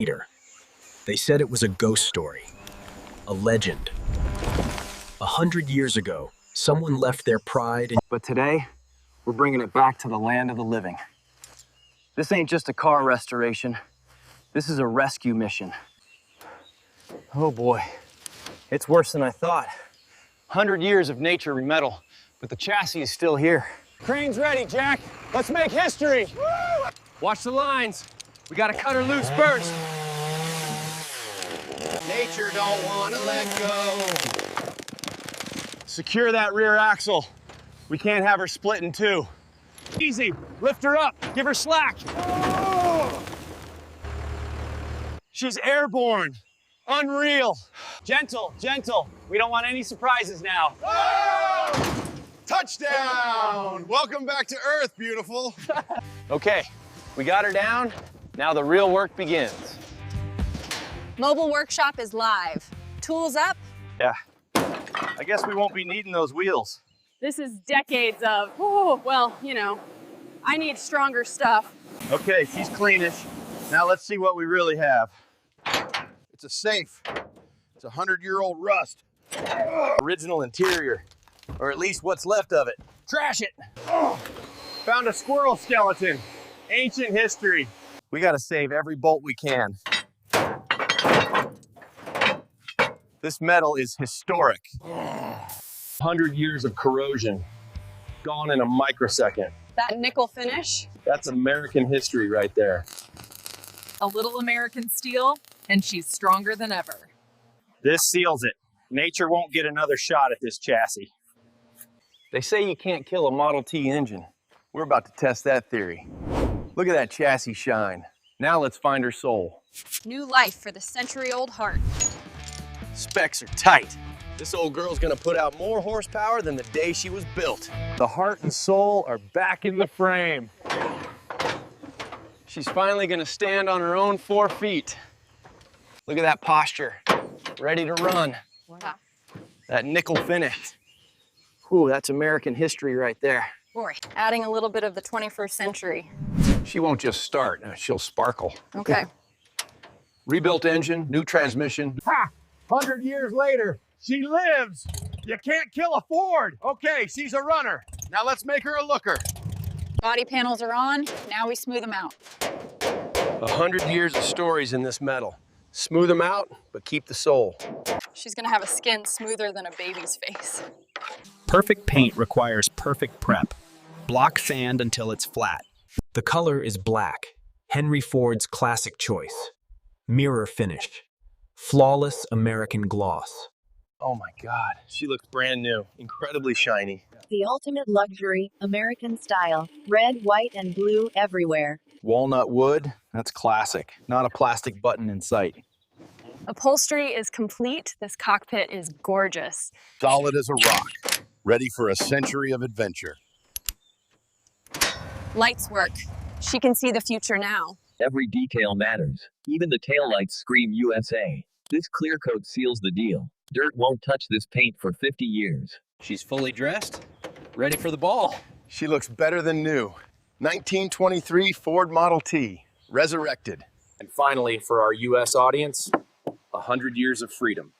Later, they said it was a ghost story, a legend. 100 years ago, someone left their pride and... But today, we're bringing it back to the land of the living. This ain't just a car restoration. This is a rescue mission. Oh boy, it's worse than I thought. 100 years of nature remetal, but the chassis is still here. Crane's ready, Jack. Let's make history. Woo! Watch the lines. We gotta cut her loose first. Nature don't want to let go. Secure that rear axle. We can't have her split in two. Easy, lift her up, give her slack. Oh! She's airborne, unreal. Gentle, gentle. We don't want any surprises now. Whoa! Touchdown! Welcome back to Earth, beautiful. Okay, we got her down. Now the real work begins. Mobile workshop is live. Tools up. Yeah, I guess we won't be needing those wheels. This is decades of, oh, well, you know, I need stronger stuff. Okay, she's cleanish. Now let's see what we really have. It's a safe. It's a 100-year-old rust. Original interior, or at least what's left of it. Trash it. Found a squirrel skeleton. Ancient history. We gotta save every bolt we can. This metal is historic. 100 years of corrosion, gone in a microsecond. That nickel finish. That's American history right there. A little American steel, and she's stronger than ever. This seals it. Nature won't get another shot at this chassis. They say you can't kill a Model T engine. We're about to test that theory. Look at that chassis shine. Now let's find her soul. New life for the century-old heart. Specs are tight. This old girl's gonna put out more horsepower than the day she was built. The heart and soul are back in the frame. She's finally gonna stand on her own 4 feet. Look at that posture, ready to run. Wow. That nickel finish. Ooh, that's American history right there. Boy, adding a little bit of the 21st century. She won't just start, she'll sparkle. Okay. Rebuilt engine, new transmission. Ha! 100 years later, she lives. You can't kill a Ford. Okay, she's a runner. Now let's make her a looker. Body panels are on. Now we smooth them out. 100 years of stories in this metal. Smooth them out, but keep the soul. She's gonna have a skin smoother than a baby's face. Perfect paint requires perfect prep. Block sand until it's flat. The color is black, Henry Ford's classic choice. Mirror finish. Flawless American gloss. Oh my God, she looks brand new, incredibly shiny. The ultimate luxury, American style. Red, white, and blue everywhere. Walnut wood, that's classic. Not a plastic button in sight. Upholstery is complete. This cockpit is gorgeous. Solid as a rock. Ready for a century of adventure. Lights work. She can see the future now. Every detail matters. Even the taillights scream USA. This clear coat seals the deal. Dirt won't touch this paint for 50 years. She's fully dressed, ready for the ball. She looks better than new. 1923 Ford Model T, resurrected. And finally, for our US audience, 100 years of freedom.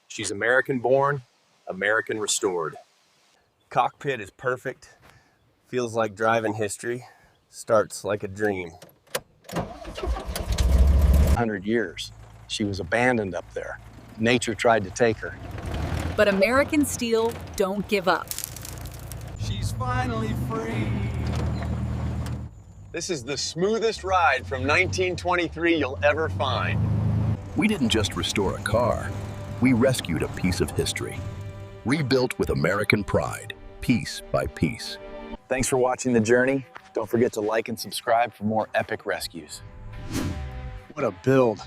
She's American born, American restored. Cockpit is perfect. Feels like driving history. Starts like a dream. 100 years. She was abandoned up there. Nature tried to take her. But American steel don't give up. She's finally free. This is the smoothest ride from 1923 you'll ever find. We didn't just restore a car. We rescued a piece of history. Rebuilt with American pride, piece by piece. Thanks for watching the journey. Don't forget to like and subscribe for more epic rescues. What a build.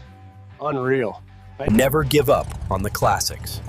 Unreal. Never give up on the classics.